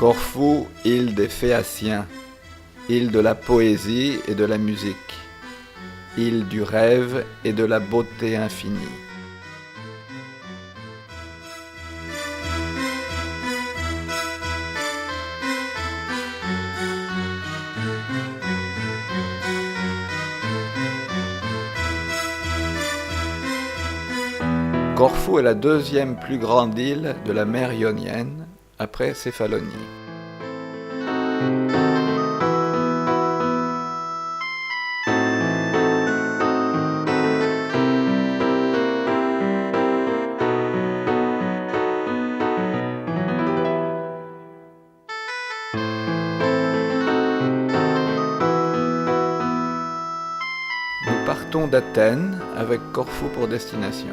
Corfou, île des Phéaciens, île de la poésie et de la musique, île du rêve et de la beauté infinie. Corfou est la deuxième plus grande île de la mer Ionienne, après Céphalonie. Nous partons d'Athènes avec Corfou pour destination.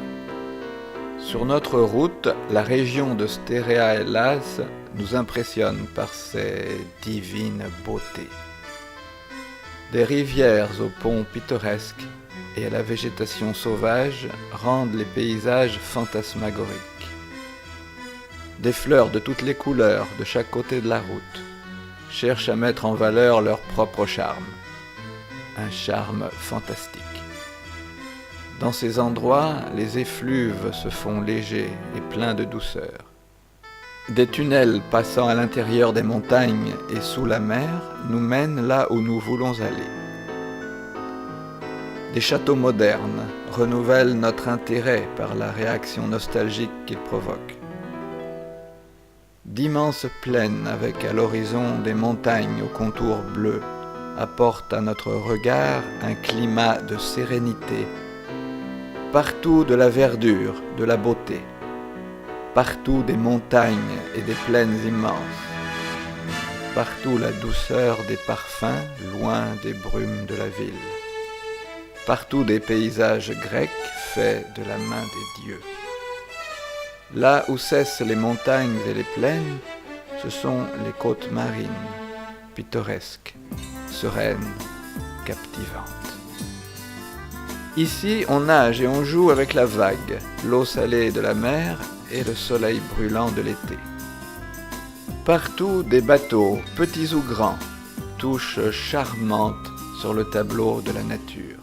Sur notre route, la région de Stéréa-Hellas nous impressionne par ses divines beautés. Des rivières aux ponts pittoresques et à la végétation sauvage rendent les paysages fantasmagoriques. Des fleurs de toutes les couleurs de chaque côté de la route cherchent à mettre en valeur leur propre charme. Un charme fantastique. Dans ces endroits, les effluves se font légers et pleins de douceur. Des tunnels passant à l'intérieur des montagnes et sous la mer nous mènent là où nous voulons aller. Des châteaux modernes renouvellent notre intérêt par la réaction nostalgique qu'ils provoquent. D'immenses plaines avec à l'horizon des montagnes aux contours bleus apportent à notre regard un climat de sérénité. Partout de la verdure, de la beauté. Partout des montagnes et des plaines immenses. Partout la douceur des parfums, loin des brumes de la ville. Partout des paysages grecs faits de la main des dieux. Là où cessent les montagnes et les plaines, ce sont les côtes marines, pittoresques, sereines, captivantes. Ici, on nage et on joue avec la vague, l'eau salée de la mer et le soleil brûlant de l'été. Partout, des bateaux, petits ou grands, touches charmantes sur le tableau de la nature.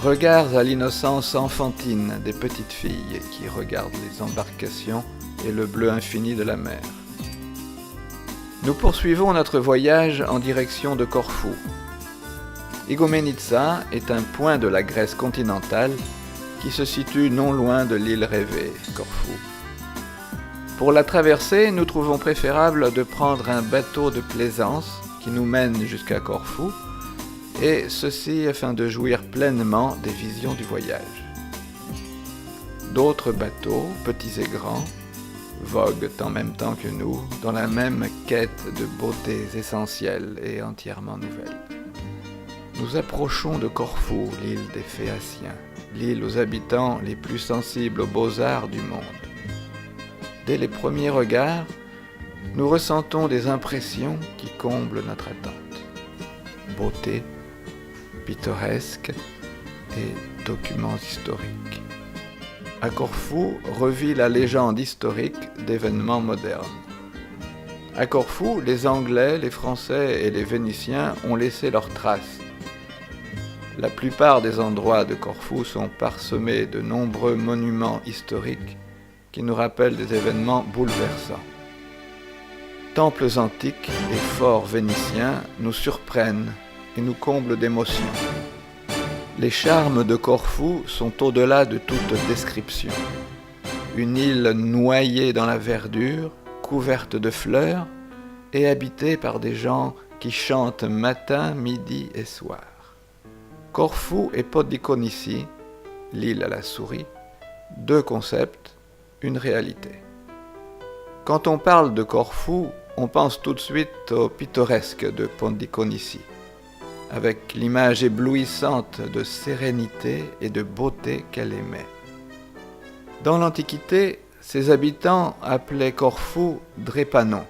Regards à l'innocence enfantine des petites filles qui regardent les embarcations et le bleu infini de la mer. Nous poursuivons notre voyage en direction de Corfou. Igoumenitsa est un point de la Grèce continentale qui se situe non loin de l'île rêvée, Corfou. Pour la traversée, nous trouvons préférable de prendre un bateau de plaisance qui nous mène jusqu'à Corfou, et ceci afin de jouir pleinement des visions du voyage. D'autres bateaux, petits et grands, voguent en même temps que nous dans la même quête de beautés essentielles et entièrement nouvelles. Nous approchons de Corfou, l'île des Phéaciens, l'île aux habitants les plus sensibles aux beaux-arts du monde. Dès les premiers regards, nous ressentons des impressions qui comblent notre attente. Beauté, pittoresque et documents historiques. À Corfou revit la légende historique d'événements modernes. À Corfou, les Anglais, les Français et les Vénitiens ont laissé leurs traces. La plupart des endroits de Corfou sont parsemés de nombreux monuments historiques qui nous rappellent des événements bouleversants. Temples antiques et forts vénitiens nous surprennent et nous comblent d'émotions. Les charmes de Corfou sont au-delà de toute description. Une île noyée dans la verdure, couverte de fleurs et habitée par des gens qui chantent matin, midi et soir. Corfou et Podiconisi, l'île à la souris, deux concepts, une réalité. Quand on parle de Corfou, on pense tout de suite au pittoresque de Podiconisi, avec l'image éblouissante de sérénité et de beauté qu'elle émet. Dans l'Antiquité, ses habitants appelaient Corfou Drépanon,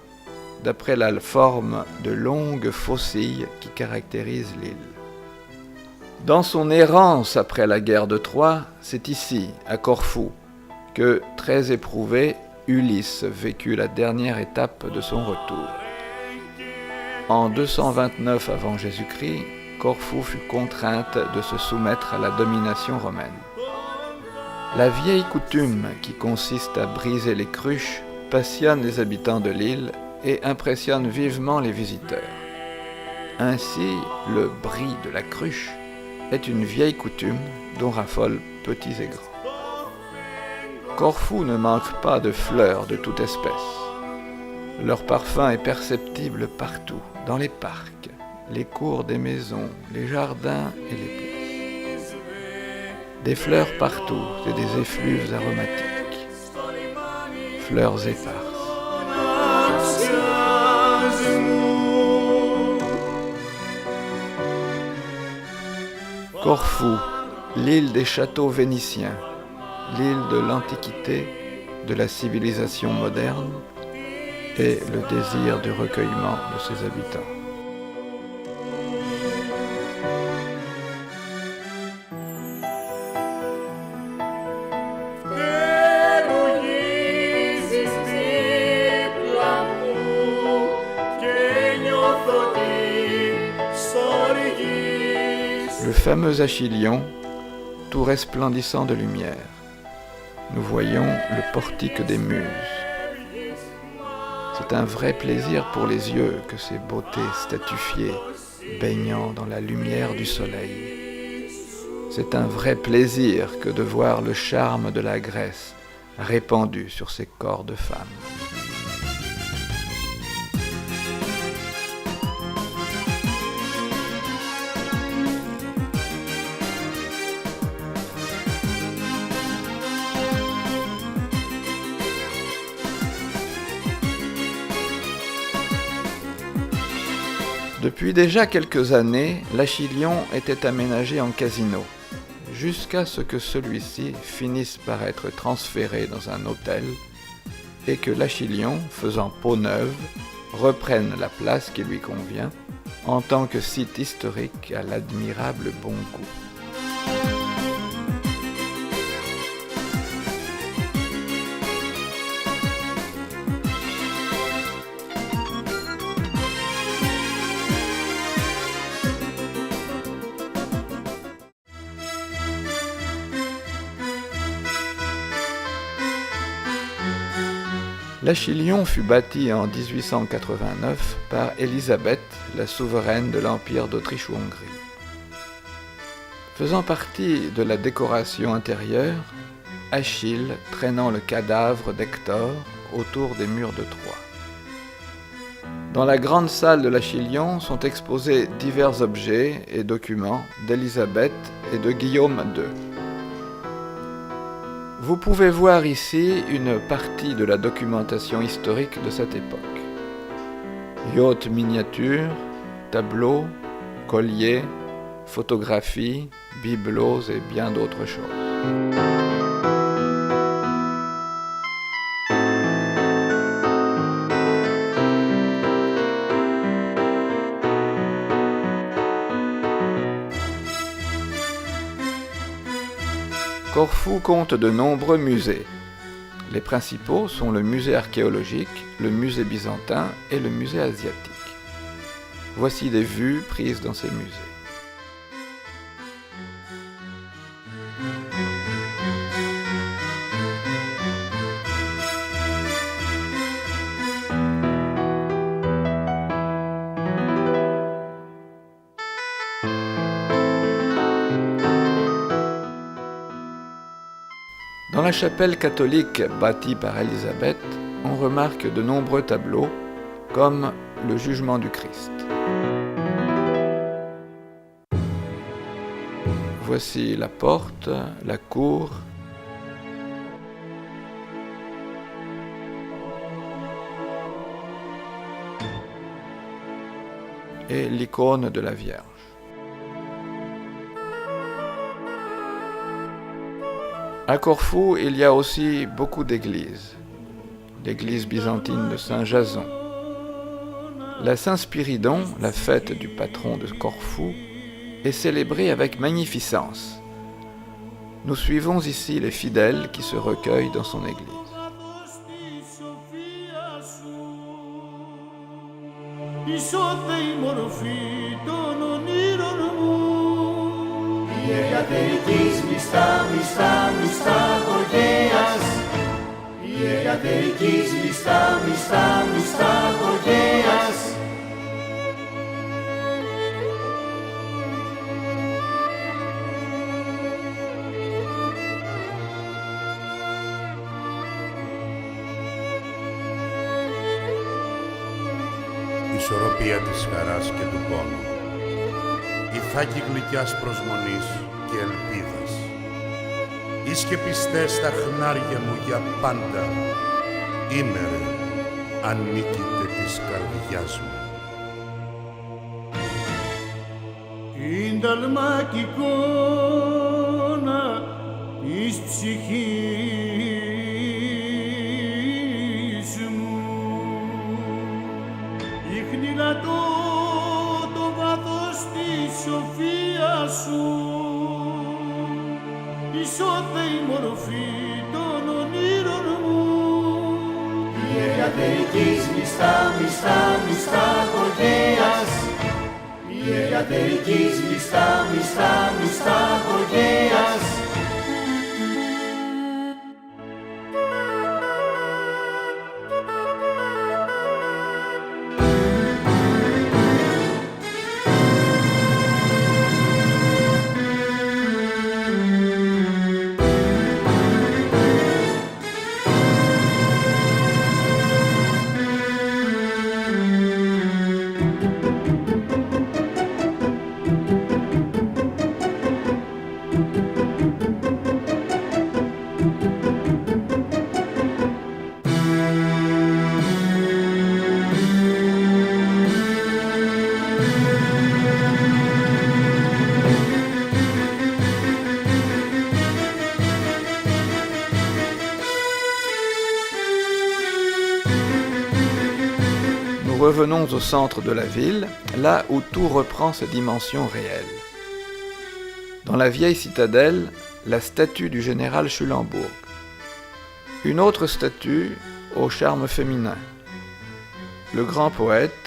d'après la forme de longues faucilles qui caractérisent l'île. Dans son errance après la guerre de Troie, c'est ici, à Corfou, que, très éprouvé, Ulysse vécut la dernière étape de son retour. En 229 avant Jésus-Christ, Corfou fut contrainte de se soumettre à la domination romaine. La vieille coutume qui consiste à briser les cruches passionne les habitants de l'île et impressionne vivement les visiteurs. Ainsi, le bris de la cruche est une vieille coutume dont raffolent petits et grands. Corfou ne manque pas de fleurs de toute espèce. Leur parfum est perceptible partout, dans les parcs, les cours des maisons, les jardins et les places. Des fleurs partout et des effluves aromatiques. Fleurs éparses. Corfou, l'île des châteaux vénitiens, l'île de l'Antiquité, de la civilisation moderne et le désir de recueillement de ses habitants. Le fameux Achillion, tout resplendissant de lumière. Nous voyons le portique des Muses. C'est un vrai plaisir pour les yeux que ces beautés statufiées, baignant dans la lumière du soleil. C'est un vrai plaisir que de voir le charme de la Grèce répandu sur ces corps de femmes. Depuis déjà quelques années, l'Achillion était aménagé en casino, jusqu'à ce que celui-ci finisse par être transféré dans un hôtel et que l'Achillion, faisant peau neuve, reprenne la place qui lui convient en tant que site historique à l'admirable bon goût. L'Achillion fut bâti en 1889 par Élisabeth, la souveraine de l'Empire d'Autriche-Hongrie. Faisant partie de la décoration intérieure, Achille traînant le cadavre d'Hector autour des murs de Troie. Dans la grande salle de l'Achillion sont exposés divers objets et documents d'Élisabeth et de Guillaume II. Vous pouvez voir ici une partie de la documentation historique de cette époque. Yachts miniatures, tableaux, colliers, photographies, bibelots et bien d'autres choses. Corfou compte de nombreux musées. Les principaux sont le musée archéologique, le musée byzantin et le musée asiatique. Voici des vues prises dans ces musées. Dans la chapelle catholique bâtie par Élisabeth, on remarque de nombreux tableaux, comme le jugement du Christ. Voici la porte, la cour, et l'icône de la Vierge. À Corfou, il y a aussi beaucoup d'églises. L'église byzantine de Saint-Jason. La Saint-Spiridon, la fête du patron de Corfou, est célébrée avec magnificence. Nous suivons ici les fidèles qui se recueillent dans son église. Ιερατερικής μιστά Γωγέας. Ιερατερικής μιστά Γωγέας. Ισορροπία της χαράς και του πόνου. Η θάκη γλυκιάς προσμονής και ελπίδας. Εις και πιστές τα χνάρια μου για πάντα. Ήμερε, ανήκειτε της καρδιάς μου. Ίνταλμα κι εικόνα της ψυχής μου. Δείχνει λατό το βάθος της σοφίας σου. Ισόθεη μορφή των ονείρων μου. Ιερατερικής μιστά Γωγέας. Ιερατερικής μιστά Γωγέας. Revenons au centre de la ville, là où tout reprend ses dimensions réelles. Dans la vieille citadelle, la statue du général Schulenburg. Une autre statue au charme féminin. Le grand poète,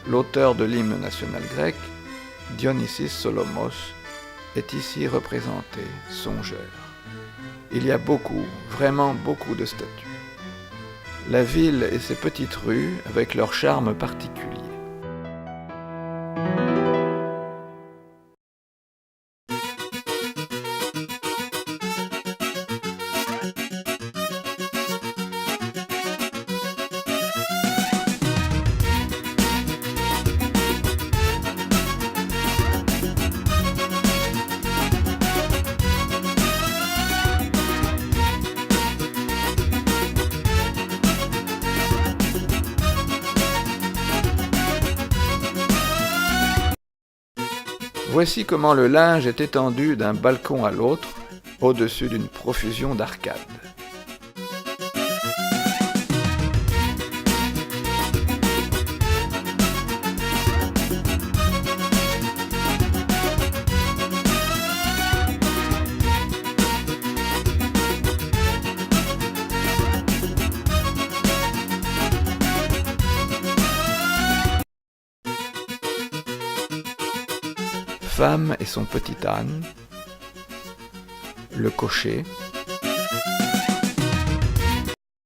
l'auteur de l'hymne national grec, Dionysis Solomos, est ici représenté songeur. Il y a beaucoup, vraiment beaucoup de statues. La ville et ses petites rues avec leur charme particulier. Voici comment le linge est étendu d'un balcon à l'autre, au-dessus d'une profusion d'arcades. Femme et son petit âne, le cocher,